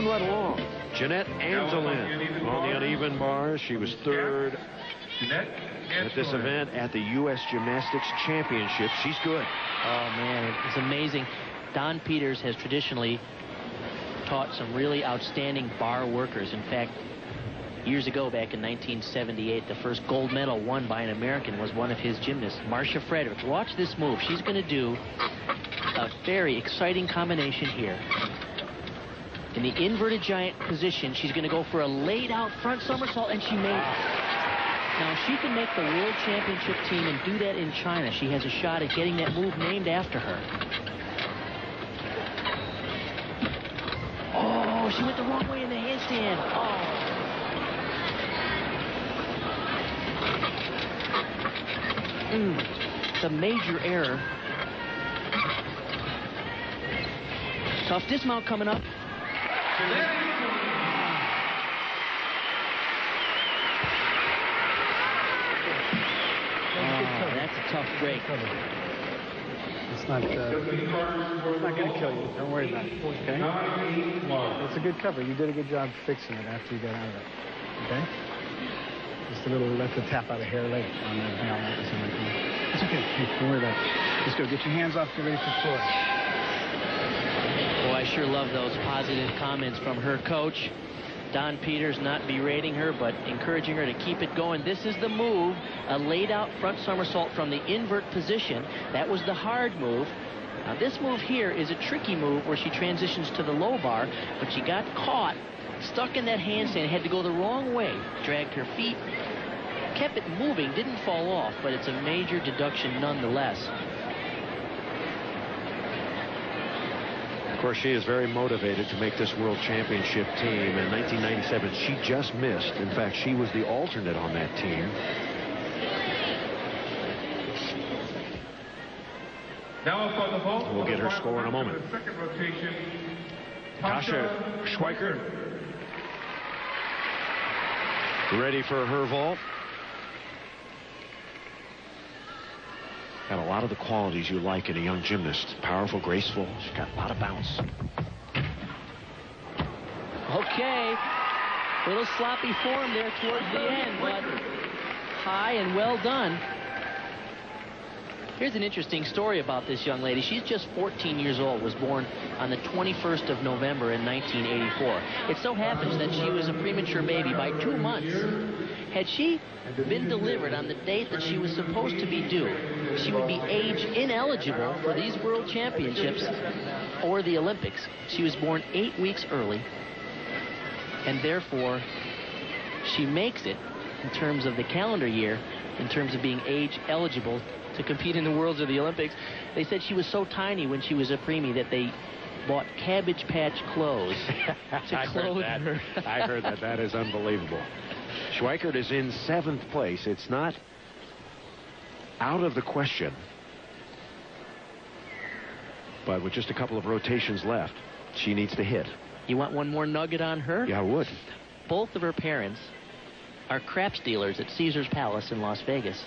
moving right along. Jeanette Antolin on the uneven bars. She was third at this event at the U.S. Gymnastics Championship. She's good. Oh, man, it's amazing. Don Peters has traditionally taught some really outstanding bar workers. In fact, years ago, back in 1978, the first gold medal won by an American was one of his gymnasts, Marcia Fredericks. Watch this move. She's going to do a very exciting combination here. In the inverted giant position, she's going to go for a laid-out front somersault, and she made it. Now, if she can make the World Championship team and do that in China, she has a shot at getting that move named after her. Oh, she went the wrong way in the handstand. Oh. It's a major error. Tough dismount coming up. That's a tough break. It's not going to kill you. Don't worry about it. Okay? It's a good cover. You did a good job fixing it after you got out of it. Okay? Just a little, let the tap out of hair late on that balance. It's okay. Hey, don't worry about it. Just go. Get your hands off. Get ready for the floor. Boy, I sure love those positive comments from her coach. Don Peters not berating her, but encouraging her to keep it going. This is the move, a laid-out front somersault from the invert position. That was the hard move. Now, this move here is a tricky move where she transitions to the low bar, but she got caught, stuck in that handstand, had to go the wrong way, dragged her feet, kept it moving, didn't fall off, but it's a major deduction nonetheless. Of course, she is very motivated to make this World Championship team. In 1997, she just missed. In fact, she was the alternate on that team. We'll get her score in a moment. Tasha Schweiker ready for her vault. Got a lot of the qualities you like in a young gymnast. Powerful, graceful. She's got a lot of bounce. Okay. A little sloppy form there towards the end, but high and well done. Here's an interesting story about this young lady. She's just 14 years old, was born on the 21st of November in 1984. It so happens that she was a premature baby by 2 months. Had she been delivered on the date that she was supposed to be due, she would be age ineligible for these World Championships or the Olympics. She was born 8 weeks early, and therefore she makes it in terms of the calendar year, in terms of being age eligible to compete in the Worlds or the Olympics. They said she was so tiny when she was a preemie that they bought Cabbage Patch clothes to clothe her. I heard that. That is unbelievable. Schweikert is in 7th place. It's not out of the question. But with just a couple of rotations left, she needs to hit. You want one more nugget on her? Yeah, I would. Both of her parents are craps dealers at Caesar's Palace in Las Vegas.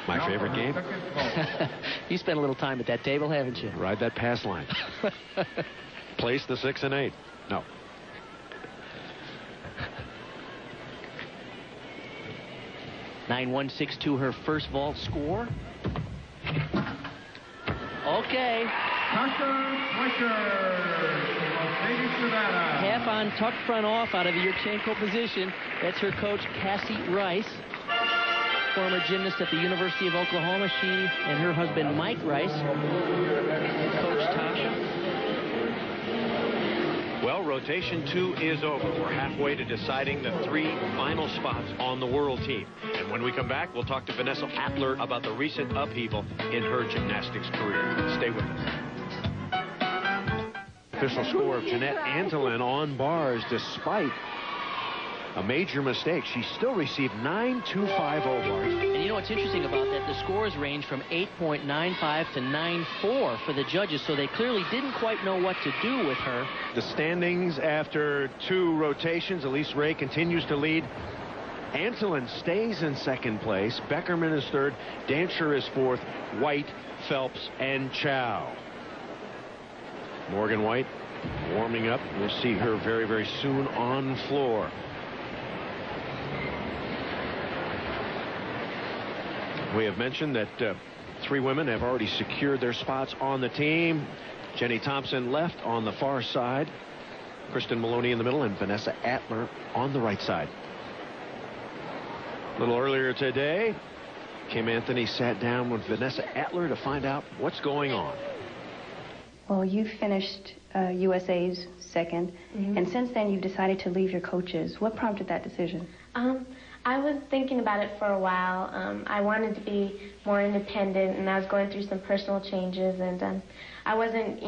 My favorite game. You spent a little time at that table, haven't you? Ride that pass line. Place the 6 and 8. No. (9-1-6-2) her first vault score. Okay. Half on, tuck front off out of the Yurchenko position. That's her coach, Cassie Rice. Former gymnast at the University of Oklahoma. She and her husband, Mike Rice, coach Tasha. Well, rotation 2 is over. We're halfway to deciding the 3 final spots on the world team. And when we come back, we'll talk to Vanessa Atler about the recent upheaval in her gymnastics career. Stay with us. Official score of Jeanette Antolin on bars despite a major mistake. She still received 9.250 bars. And you know what's interesting about that? The scores range from 8.95 to 9.4 for the judges, so they clearly didn't quite know what to do with her. The standings after 2 rotations, Elise Ray continues to lead. Antolin stays in 2nd place. Beckerman is 3rd. Dancher is 4th. White, Phelps, and Chow. Morgan White warming up. We'll see her very, very soon on floor. We have mentioned that 3 women have already secured their spots on the team. Jenny Thompson left on the far side, Kristen Maloney in the middle, and Vanessa Atler on the right side. A little earlier today, Kim Anthony sat down with Vanessa Atler to find out what's going on. Well, you finished USA's second, and since then you've decided to leave your coaches. What prompted that decision? I was thinking about it for a while. I wanted to be more independent, and I was going through some personal changes, and I wasn't,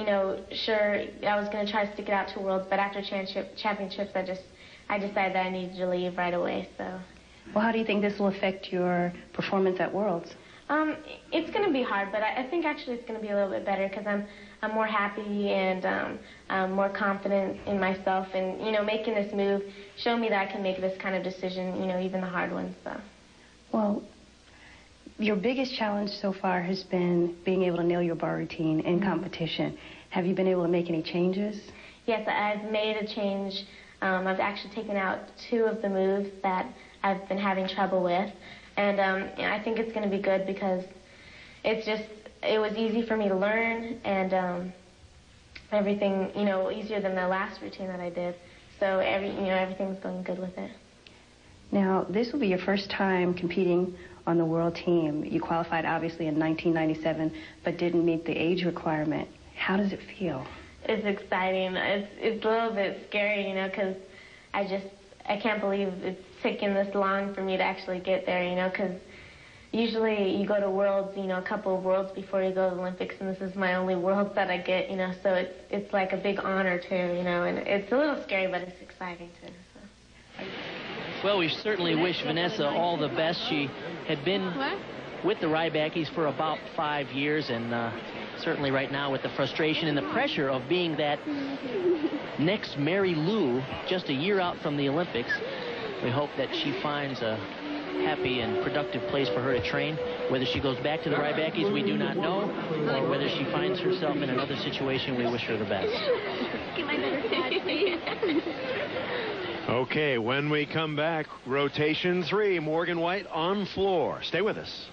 sure I was going to try to stick it out to Worlds, but after championships, I decided that I needed to leave right away, so. Well, how do you think this will affect your performance at Worlds? It's going to be hard, but I think actually it's going to be a little bit better because I'm more happy and I'm more confident in myself, and making this move showed me that I can make this kind of decision, even the hard ones. So. Well, your biggest challenge so far has been being able to nail your bar routine in competition. Have you been able to make any changes? Yes, I've made a change. I've actually taken out 2 of the moves that I've been having trouble with, and I think it's going to be good because it was easy for me to learn, and everything, easier than the last routine that I did. So everything's going good with it. Now, this will be your first time competing on the world team. You qualified obviously in 1997, but didn't meet the age requirement. How does it feel? It's exciting. It's a little bit scary, because I can't believe it's taken this long for me to actually get there, because usually you go to Worlds, a couple of Worlds before you go to the Olympics, and this is my only Worlds that I get, so it's like a big honor too, and it's a little scary, but it's exciting too. So. Well, we certainly wish Vanessa all the best. She had been with the Rybakis for about 5 years, and certainly right now with the frustration and the pressure of being that next Mary Lou just a year out from the Olympics, we hope that she finds a happy and productive place for her to train. Whether she goes back to the Rybakis, we do not know, or whether she finds herself in another situation, we wish her the best. Okay, when we come back, rotation 3, Morgan White on floor. Stay with us.